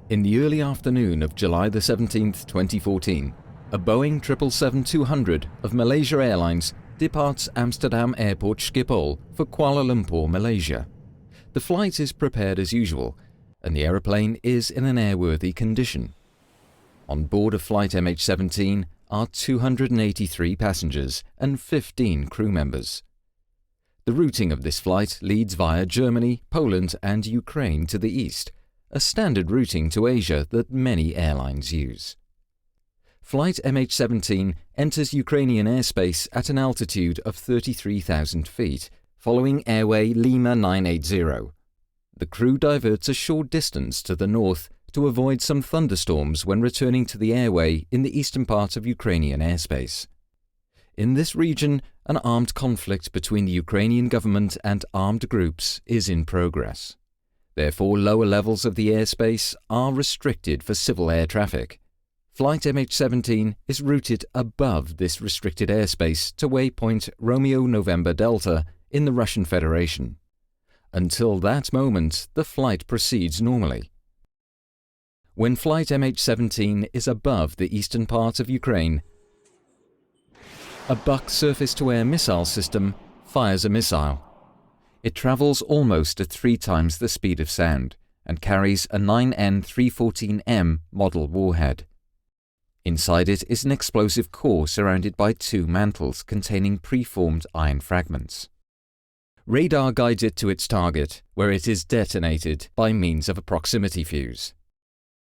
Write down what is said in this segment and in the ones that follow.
In the early afternoon of July the 17th, 2014, a Boeing 777-200 of Malaysia Airlines departs Amsterdam Airport Schiphol for Kuala Lumpur, Malaysia. The flight is prepared as usual, and the aeroplane is in an airworthy condition. On board of flight MH17 are 283 passengers and 15 crew members. The routing of this flight leads via Germany, Poland and Ukraine to the east, a standard routing to Asia that many airlines use. Flight MH17 enters Ukrainian airspace at an altitude of 33,000 feet, following airway Lima 980. The crew diverts a short distance to the north to avoid some thunderstorms when returning to the airway in the eastern part of Ukrainian airspace. In this region, an armed conflict between the Ukrainian government and armed groups is in progress. Therefore, lower levels of the airspace are restricted for civil air traffic. Flight MH17 is routed above this restricted airspace to waypoint Romeo November Delta in the Russian Federation. Until that moment, the flight proceeds normally. When flight MH17 is above the eastern part of Ukraine, a Buk surface-to-air missile system fires a missile. It travels almost at 3 times the speed of sound and carries a 9N314M model warhead. Inside it is an explosive core surrounded by 2 mantles containing preformed iron fragments. Radar guides it to its target, where it is detonated by means of a proximity fuse.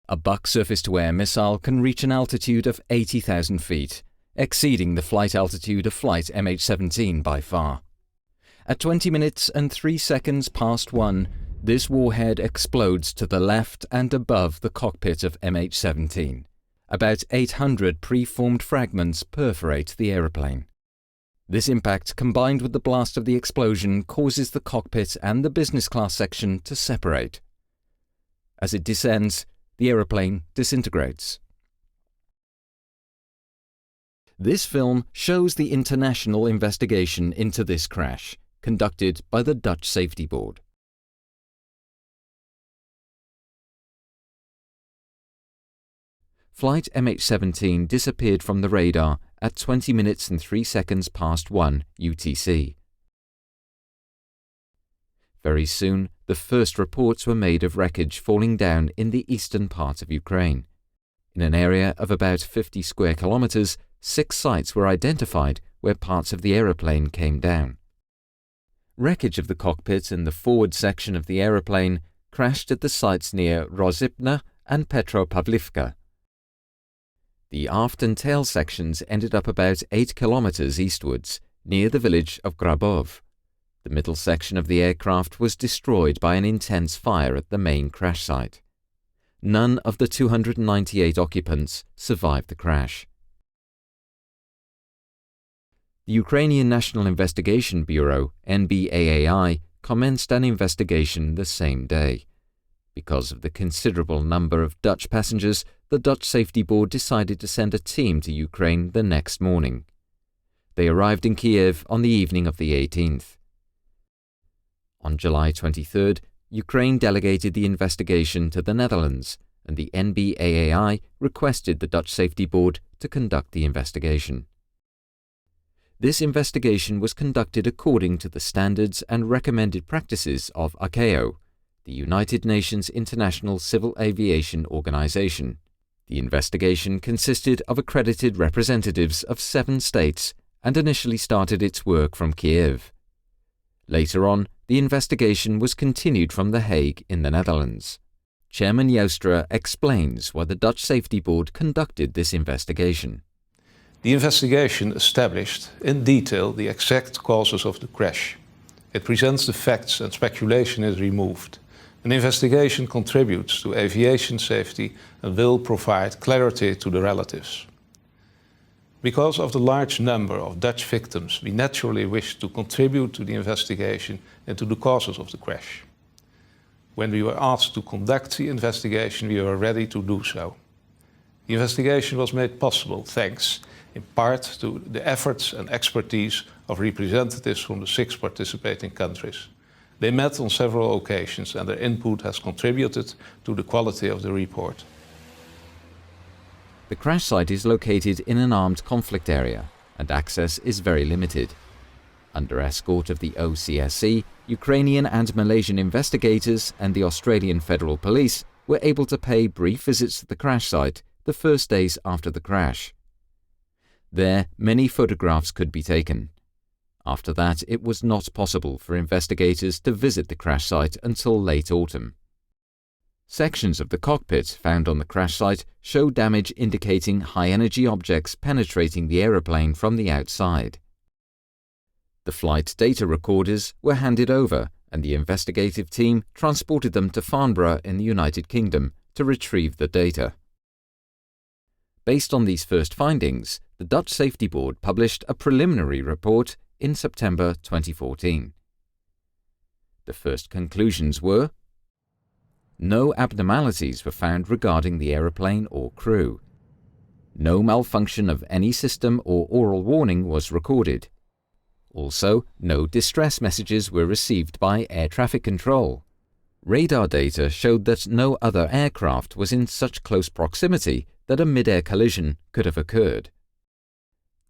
A Buk surface-to-air missile can reach an altitude of 80,000 feet, exceeding the flight altitude of flight MH17 by far. At 20 minutes and 3 seconds past 1, this warhead explodes to the left and above the cockpit of MH17. About 800 preformed fragments perforate the aeroplane. This impact, combined with the blast of the explosion, causes the cockpit and the business class section to separate. As it descends, the aeroplane disintegrates. This film shows the international investigation into this crash, conducted by the Dutch Safety Board. Flight MH17 disappeared from the radar at 20 minutes and 3 seconds past 1 UTC. Very soon, the first reports were made of wreckage falling down in the eastern part of Ukraine. In an area of about 50 square kilometers, 6 sites were identified where parts of the aeroplane came down. Wreckage of the cockpit and the forward section of the aeroplane crashed at the sites near Rozipna and Petropavlivka. The aft and tail sections ended up about 8 kilometers eastwards, near the village of Grabov. The middle section of the aircraft was destroyed by an intense fire at the main crash site. None of the 298 occupants survived the crash. The Ukrainian National Investigation Bureau, NBAAI, commenced an investigation the same day. Because of the considerable number of Dutch passengers, the Dutch Safety Board decided to send a team to Ukraine the next morning. They arrived in Kiev on the evening of the 18th. On July 23rd, Ukraine delegated the investigation to the Netherlands, and the NBAAI requested the Dutch Safety Board to conduct the investigation. This investigation was conducted according to the standards and recommended practices of ICAO, the United Nations International Civil Aviation Organization. The investigation consisted of accredited representatives of 7 states and initially started its work from Kiev. Later on, the investigation was continued from The Hague in the Netherlands. Chairman Joustra explains why the Dutch Safety Board conducted this investigation. The investigation established in detail the exact causes of the crash. It presents the facts and speculation is removed. An investigation contributes to aviation safety and will provide clarity to the relatives. Because of the large number of Dutch victims, we naturally wish to contribute to the investigation and to the causes of the crash. When we were asked to conduct the investigation, we were ready to do so. The investigation was made possible thanks, in part, to the efforts and expertise of representatives from the 6 participating countries. They met on several occasions and their input has contributed to the quality of the report. The crash site is located in an armed conflict area and access is very limited. Under escort of the OCSC, Ukrainian and Malaysian investigators and the Australian Federal Police were able to pay brief visits to the crash site the first days after the crash. There, many photographs could be taken. After that, it was not possible for investigators to visit the crash site until late autumn. Sections of the cockpit found on the crash site show damage indicating high-energy objects penetrating the aeroplane from the outside. The flight data recorders were handed over and the investigative team transported them to Farnborough in the United Kingdom to retrieve the data. Based on these first findings, the Dutch Safety Board published a preliminary report in September 2014. The first conclusions were: no abnormalities were found regarding the aeroplane or crew. No malfunction of any system or oral warning was recorded. Also, no distress messages were received by air traffic control. Radar data showed that no other aircraft was in such close proximity that a mid-air collision could have occurred.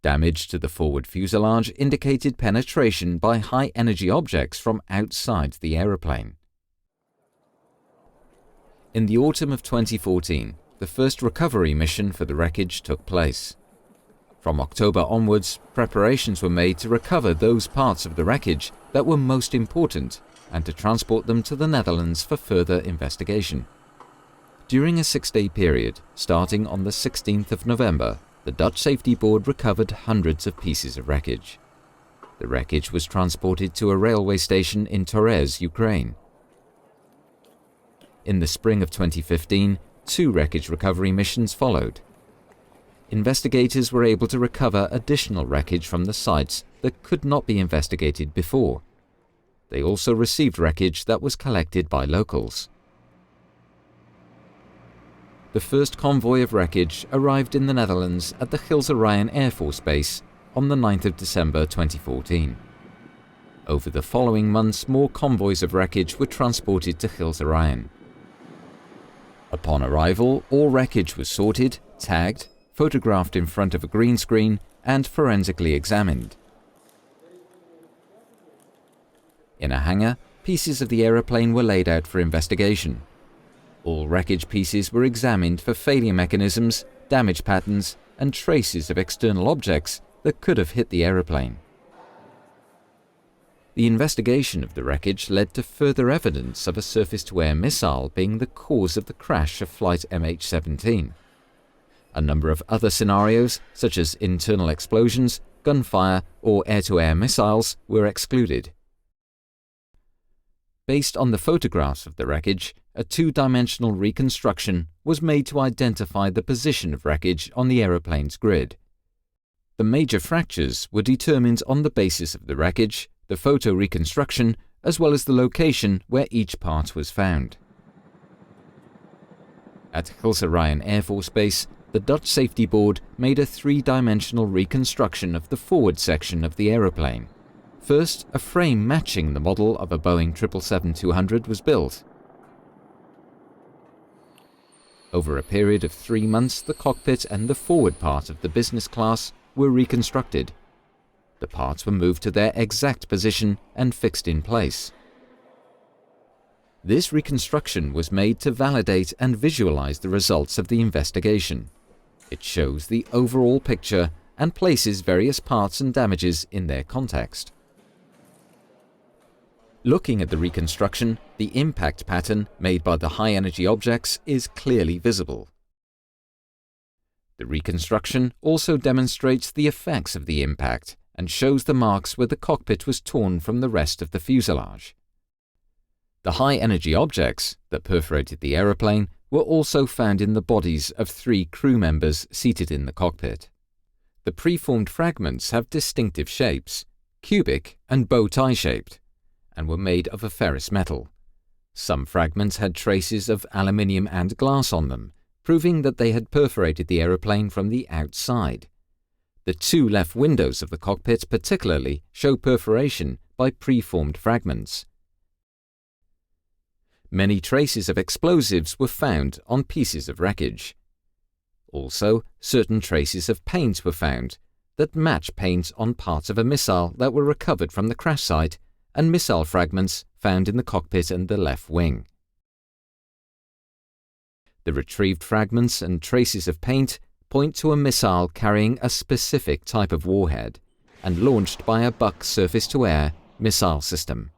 Damage to the forward fuselage indicated penetration by high-energy objects from outside the aeroplane. In the autumn of 2014, the first recovery mission for the wreckage took place. From October onwards, preparations were made to recover those parts of the wreckage that were most important and to transport them to the Netherlands for further investigation. During a 6-day period, starting on the 16th of November, the Dutch Safety Board recovered hundreds of pieces of wreckage. The wreckage was transported to a railway station in Torez, Ukraine. In the spring of 2015, 2 wreckage recovery missions followed. Investigators were able to recover additional wreckage from the sites that could not be investigated before. They also received wreckage that was collected by locals. The first convoy of wreckage arrived in the Netherlands at the Gilse Ryan Air Force Base on the 9th of December 2014. Over the following months, more convoys of wreckage were transported to Gilse Ryan. Upon arrival, all wreckage was sorted, tagged, photographed in front of a green screen, and forensically examined. In a hangar, pieces of the aeroplane were laid out for investigation. All wreckage pieces were examined for failure mechanisms, damage patterns, and traces of external objects that could have hit the aeroplane. The investigation of the wreckage led to further evidence of a surface-to-air missile being the cause of the crash of flight MH17. A number of other scenarios, such as internal explosions, gunfire, or air-to-air missiles, were excluded. Based on the photographs of the wreckage, a 2-dimensional reconstruction was made to identify the position of wreckage on the aeroplane's grid. The major fractures were determined on the basis of the wreckage, the photo reconstruction, as well as the location where each part was found. At Gilse Ryan Air Force Base, the Dutch Safety Board made a 3-dimensional reconstruction of the forward section of the aeroplane. First, a frame matching the model of a Boeing 777-200 was built. Over a period of 3 months, the cockpit and the forward part of the business class were reconstructed. The parts were moved to their exact position and fixed in place. This reconstruction was made to validate and visualize the results of the investigation. It shows the overall picture and places various parts and damages in their context. Looking at the reconstruction, the impact pattern made by the high-energy objects is clearly visible. The reconstruction also demonstrates the effects of the impact and shows the marks where the cockpit was torn from the rest of the fuselage. The high-energy objects that perforated the aeroplane were also found in the bodies of 3 crew members seated in the cockpit. The preformed fragments have distinctive shapes, cubic and bow tie shaped, and were made of a ferrous metal. Some fragments had traces of aluminium and glass on them, proving that they had perforated the aeroplane from the outside. The 2 left windows of the cockpit particularly show perforation by preformed fragments. Many traces of explosives were found on pieces of wreckage. Also, certain traces of paint were found that match paint on parts of a missile that were recovered from the crash site and missile fragments found in the cockpit and the left wing. The retrieved fragments and traces of paint point to a missile carrying a specific type of warhead and launched by a Buk surface-to-air missile system.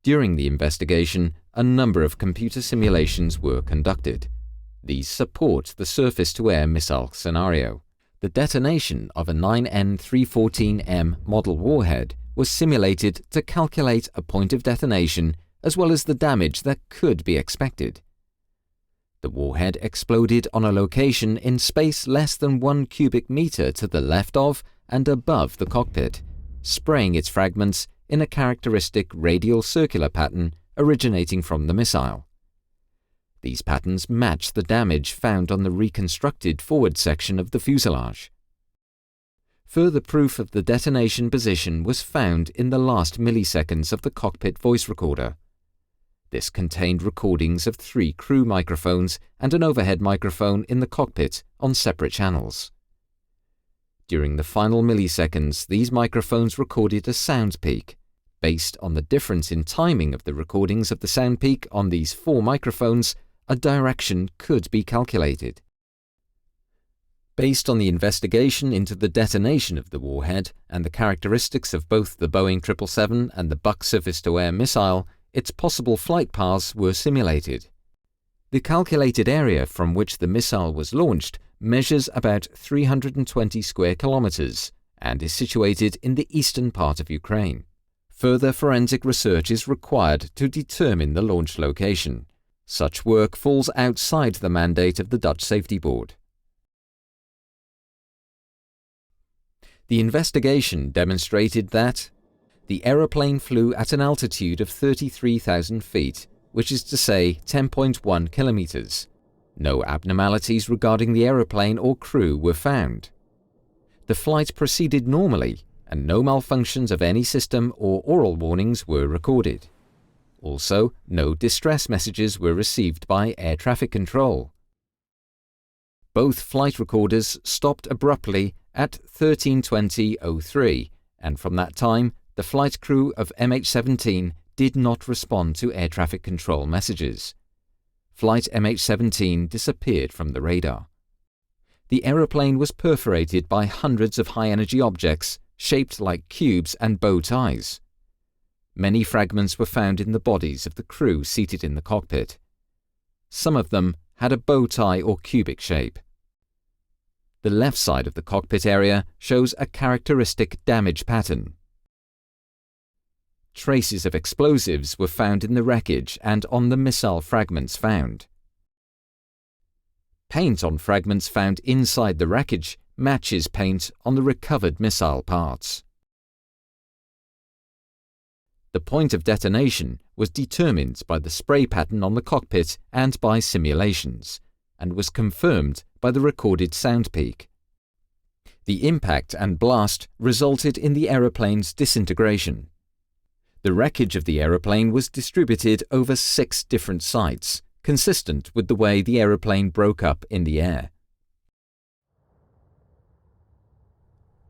During the investigation, a number of computer simulations were conducted. These support the surface-to-air missile scenario. The detonation of a 9N314M model warhead was simulated to calculate a point of detonation as well as the damage that could be expected. The warhead exploded on a location in space less than 1 cubic meter to the left of and above the cockpit, spraying its fragments in a characteristic radial circular pattern originating from the missile. These patterns match the damage found on the reconstructed forward section of the fuselage. Further proof of the detonation position was found in the last milliseconds of the cockpit voice recorder. This contained recordings of 3 crew microphones and an overhead microphone in the cockpit on separate channels. During the final milliseconds, these microphones recorded a sound peak. Based on the difference in timing of the recordings of the sound peak on these 4 microphones, a direction could be calculated. Based on the investigation into the detonation of the warhead and the characteristics of both the Boeing 777 and the Buk surface-to-air missile, its possible flight paths were simulated. The calculated area from which the missile was launched measures about 320 square kilometers and is situated in the eastern part of Ukraine. Further forensic research is required to determine the launch location. Such work falls outside the mandate of the Dutch Safety Board. The investigation demonstrated that the aeroplane flew at an altitude of 33,000 feet, which is to say 10.1 kilometers. No abnormalities regarding the aeroplane or crew were found. The flight proceeded normally, and no malfunctions of any system or oral warnings were recorded. Also, no distress messages were received by air traffic control. Both flight recorders stopped abruptly at 13:20:03, and from that time, the flight crew of MH17 did not respond to air traffic control messages. Flight MH17 disappeared from the radar. The aeroplane was perforated by hundreds of high-energy objects shaped like cubes and bow ties. Many fragments were found in the bodies of the crew seated in the cockpit. Some of them had a bow tie or cubic shape. The left side of the cockpit area shows a characteristic damage pattern. Traces of explosives were found in the wreckage and on the missile fragments found. Paint on fragments found inside the wreckage matches paint on the recovered missile parts. The point of detonation was determined by the spray pattern on the cockpit and by simulations, and was confirmed by the recorded sound peak. The impact and blast resulted in the aeroplane's disintegration. The wreckage of the aeroplane was distributed over 6 different sites, consistent with the way the aeroplane broke up in the air.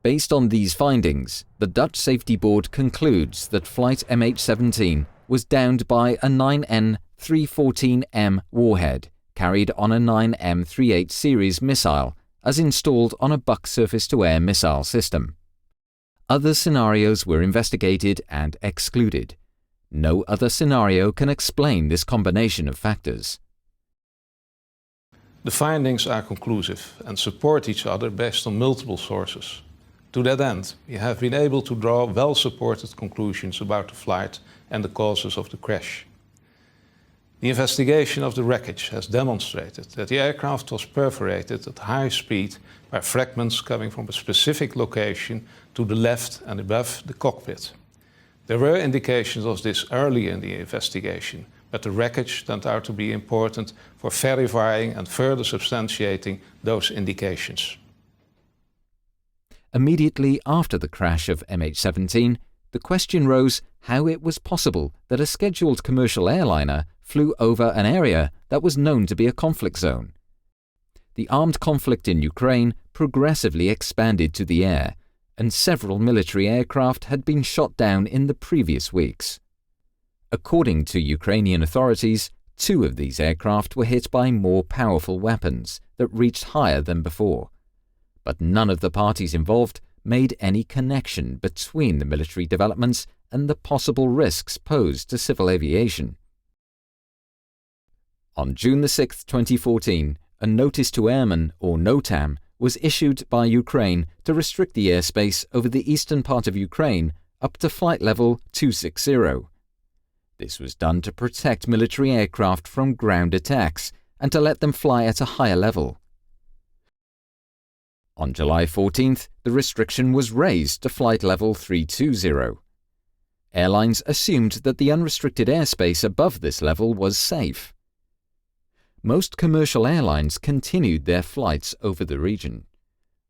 Based on these findings, the Dutch Safety Board concludes that flight MH17 was downed by a 9N314M warhead carried on a 9M38 series missile as installed on a Buk surface-to-air missile system. Other scenarios were investigated and excluded. No other scenario can explain this combination of factors. The findings are conclusive and support each other based on multiple sources. To that end, we have been able to draw well-supported conclusions about the flight and the causes of the crash. The investigation of the wreckage has demonstrated that the aircraft was perforated at high speed by fragments coming from a specific location to the left and above the cockpit. There were indications of this early in the investigation, but the wreckage turned out to be important for verifying and further substantiating those indications. Immediately after the crash of MH17, the question rose how it was possible that a scheduled commercial airliner flew over an area that was known to be a conflict zone. The armed conflict in Ukraine progressively expanded to the air, and several military aircraft had been shot down in the previous weeks. According to Ukrainian authorities, 2 of these aircraft were hit by more powerful weapons that reached higher than before, but none of the parties involved made any connection between the military developments and the possible risks posed to civil aviation. On June 6, 2014, a Notice to Airmen, or NOTAM, was issued by Ukraine to restrict the airspace over the eastern part of Ukraine up to flight level 260. This was done to protect military aircraft from ground attacks and to let them fly at a higher level. On July 14th, the restriction was raised to flight level 320. Airlines assumed that the unrestricted airspace above this level was safe. Most commercial airlines continued their flights over the region.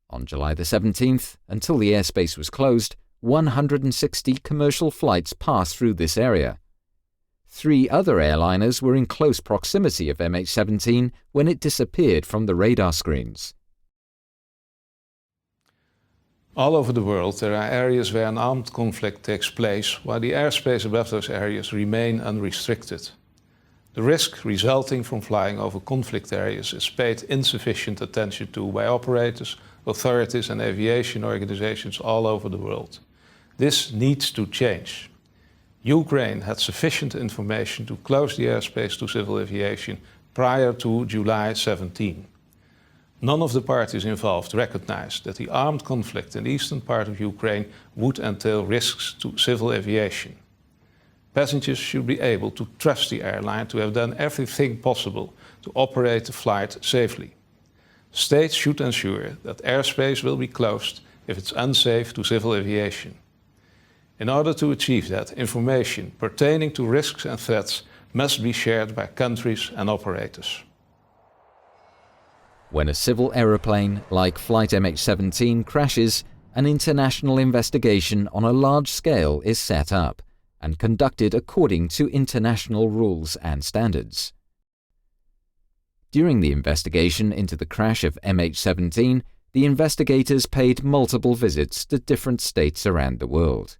On July the 17th, until the airspace was closed, 160 commercial flights passed through this area. 3 other airliners were in close proximity of MH17 when it disappeared from the radar screens. All over the world there are areas where an armed conflict takes place while the airspace above those areas remain unrestricted. The risk resulting from flying over conflict areas is paid insufficient attention to by operators, authorities and aviation organizations all over the world. This needs to change. Ukraine had sufficient information to close the airspace to civil aviation prior to July 17. None of the parties involved recognized that the armed conflict in the eastern part of Ukraine would entail risks to civil aviation. Passengers should be able to trust the airline to have done everything possible to operate the flight safely. States should ensure that airspace will be closed if it's unsafe to civil aviation. In order to achieve that, information pertaining to risks and threats must be shared by countries and operators. When a civil aeroplane like Flight MH17 crashes, an international investigation on a large scale is set up and conducted according to international rules and standards. During the investigation into the crash of MH17, the investigators paid multiple visits to different states around the world,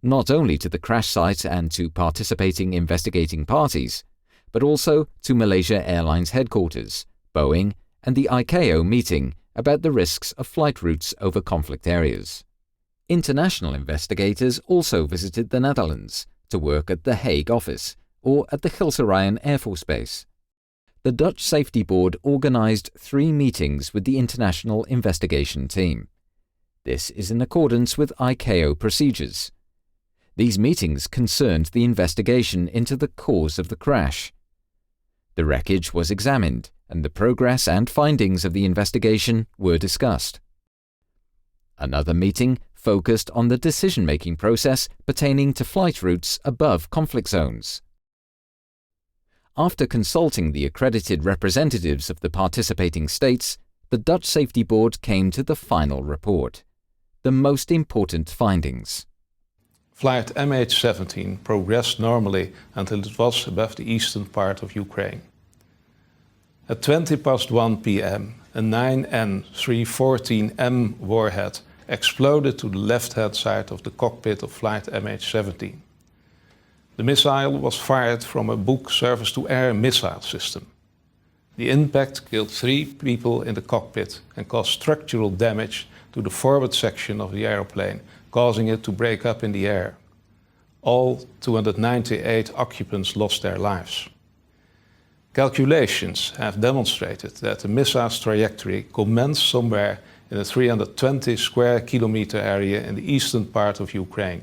not only to the crash site and to participating investigating parties, but also to Malaysia Airlines headquarters, Boeing, and the ICAO meeting about the risks of flight routes over conflict areas. International investigators also visited the Netherlands to work at the Hague office or at the Gilserijen Air Force Base. The Dutch Safety Board organized 3 meetings with the international investigation team. This is in accordance with ICAO procedures. These meetings concerned the investigation into the cause of the crash. The wreckage was examined, and the progress and findings of the investigation were discussed. Another meeting focused on the decision-making process pertaining to flight routes above conflict zones. After consulting the accredited representatives of the participating states, the Dutch Safety Board came to the final report, the most important findings. Flight MH17 progressed normally until it was above the eastern part of Ukraine. At 1 p.m., a 9N314M warhead exploded to the left-hand side of the cockpit of Flight MH17. The missile was fired from a BUK surface-to-air missile system. The impact killed 3 people in the cockpit and caused structural damage to the forward section of the aeroplane, causing it to break up in the air. All 298 occupants lost their lives. Calculations have demonstrated that the missile's trajectory commenced somewhere in a 320 square kilometer area in the eastern part of Ukraine.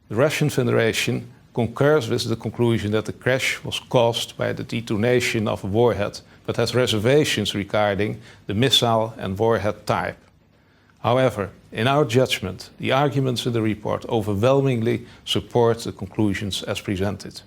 The Russian Federation concurs with the conclusion that the crash was caused by the detonation of a warhead, but has reservations regarding the missile and warhead type. However, in our judgment, the arguments in the report overwhelmingly support the conclusions as presented.